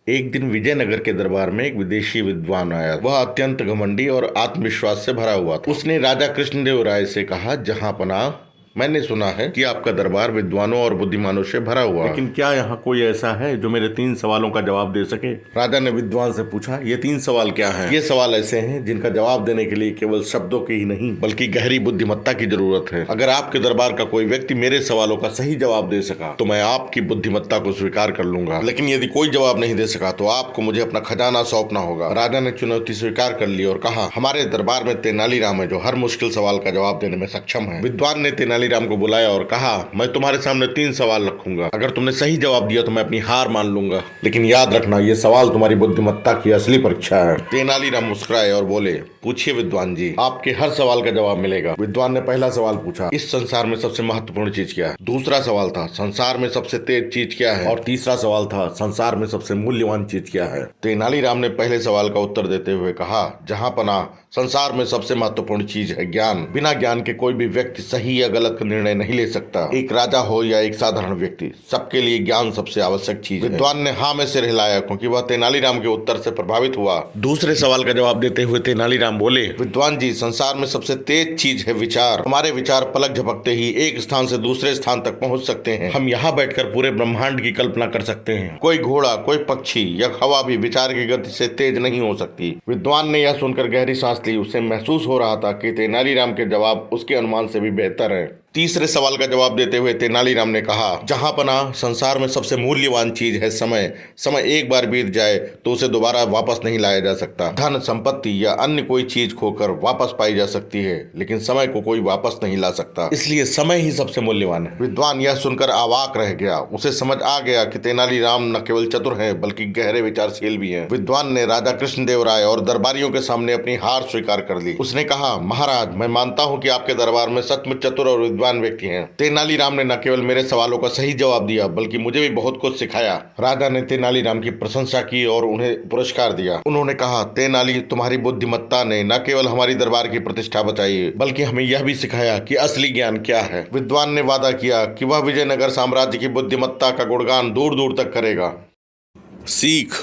एक दिन विजयनगर के दरबार में एक विदेशी विद्वान आया। वह अत्यंत घमंडी और आत्मविश्वास से भरा हुआ था। उसने राजा कृष्णदेव राय से कहा, जहांपनाह, मैंने सुना है कि आपका दरबार विद्वानों और बुद्धिमानों से भरा हुआ है, लेकिन क्या यहाँ कोई ऐसा है जो मेरे 3 सवालों का जवाब दे सके? राजा ने विद्वान से पूछा, ये 3 सवाल क्या हैं? ये सवाल ऐसे हैं जिनका जवाब देने के लिए केवल शब्दों की ही नहीं बल्कि गहरी बुद्धिमत्ता की जरूरत है। अगर आपके दरबार का कोई व्यक्ति मेरे सवालों का सही जवाब दे सका तो मैं आपकी बुद्धिमत्ता को स्वीकार कर लूंगा, लेकिन यदि कोई जवाब नहीं दे सका तो आपको मुझे अपना खजाना सौंपना होगा। राजा ने चुनौती स्वीकार कर ली और कहा, हमारे दरबार में तेनालीराम है जो हर मुश्किल सवाल का जवाब देने में सक्षम है। विद्वान ने तेनालीराम को बुलाया और कहा, मैं तुम्हारे सामने 3 सवाल रखूंगा। अगर तुमने सही जवाब दिया तो मैं अपनी हार मान लूंगा, लेकिन याद रखना ये सवाल तुम्हारी बुद्धिमत्ता की असली परीक्षा है। तेनालीराम मुस्कुराए और बोले, पूछिए विद्वान जी, आपके हर सवाल का जवाब मिलेगा। विद्वान ने पहला सवाल पूछा, इस संसार में सबसे महत्वपूर्ण चीज क्या है? दूसरा सवाल था, संसार में सबसे तेज चीज क्या है? और तीसरा सवाल था, संसार में सबसे मूल्यवान चीज क्या है? तेनालीराम ने पहले सवाल का उत्तर देते हुए कहा, जहांपनाह, संसार में सबसे महत्वपूर्ण चीज है ज्ञान। बिना ज्ञान के कोई भी व्यक्ति सही या गलत निर्णय नहीं ले सकता। एक राजा हो या एक साधारण व्यक्ति, सबके लिए ज्ञान सबसे आवश्यक चीज है। विद्वान ने हाँ में सिर हिलाया क्योंकि वह तेनालीराम के उत्तर से प्रभावित हुआ। दूसरे सवाल का जवाब देते हुए तेनालीराम बोले, विद्वान जी, संसार में सबसे तेज चीज है विचार। हमारे विचार पलक झपकते ही एक स्थान से दूसरे स्थान तक पहुंच सकते हैं। हम यहाँ बैठकर पूरे ब्रह्मांड की कल्पना कर सकते हैं। कोई घोड़ा, कोई पक्षी या हवा भी विचार की गति से तेज नहीं हो सकती। विद्वान ने यह सुनकर गहरी सांस ली। उसे महसूस हो रहा था कि तेनालीराम के जवाब उसके अनुमान से भी बेहतर है। तीसरे सवाल का जवाब देते हुए तेनालीराम ने कहा, जहांपनाह, संसार में सबसे मूल्यवान चीज है समय। समय एक बार बीत जाए तो उसे दोबारा वापस नहीं लाया जा सकता। धन, संपत्ति या अन्य कोई चीज खोकर वापस पाई जा सकती है, लेकिन समय को कोई वापस नहीं ला सकता। इसलिए समय ही सबसे मूल्यवान है। विद्वान यह सुनकर अवाक रह गया। उसे समझ आ गया कि तेनालीराम न केवल चतुर है बल्कि गहरे विचारशील भी है। विद्वान ने राजा कृष्णदेव राय और दरबारियों के सामने अपनी हार स्वीकार कर ली। उसने कहा, महाराज, मैं मानता हूँ कि आपके दरबार में सचमुच चतुर और व्यक्ति हैं। तेनालीराम ने न केवल मेरे सवालों का सही जवाब दिया बल्कि मुझे भी बहुत कुछ सिखाया। राजा ने तेनालीराम की प्रशंसा की और उन्हें पुरस्कार दिया। उन्होंने कहा, तेनाली, तुम्हारी बुद्धिमत्ता ने न केवल हमारी दरबार की प्रतिष्ठा बचाई बल्कि हमें यह भी सिखाया कि असली ज्ञान क्या है। विद्वान ने वादा किया कि वह विजयनगर साम्राज्य की बुद्धिमत्ता का गुणगान दूर दूर तक करेगा। सीख।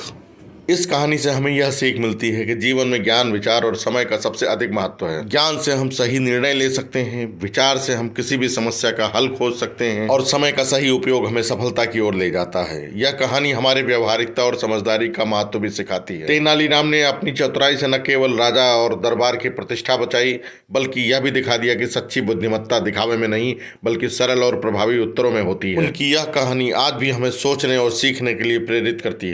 इस कहानी से हमें यह सीख मिलती है कि जीवन में ज्ञान, विचार और समय का सबसे अधिक महत्व है। ज्ञान से हम सही निर्णय ले सकते हैं, विचार से हम किसी भी समस्या का हल खोज सकते हैं और समय का सही उपयोग हमें सफलता की ओर ले जाता है। यह कहानी हमारे व्यवहारिकता और समझदारी का महत्व भी सिखाती है। तेनालीराम ने अपनी चतुराई से न केवल राजा और दरबार की प्रतिष्ठा बचाई बल्कि यह भी दिखा दिया कि सच्ची बुद्धिमत्ता दिखावे में नहीं बल्कि सरल और प्रभावी उत्तरों में होती है। उनकी यह कहानी आज भी हमें सोचने और सीखने के लिए प्रेरित करती है।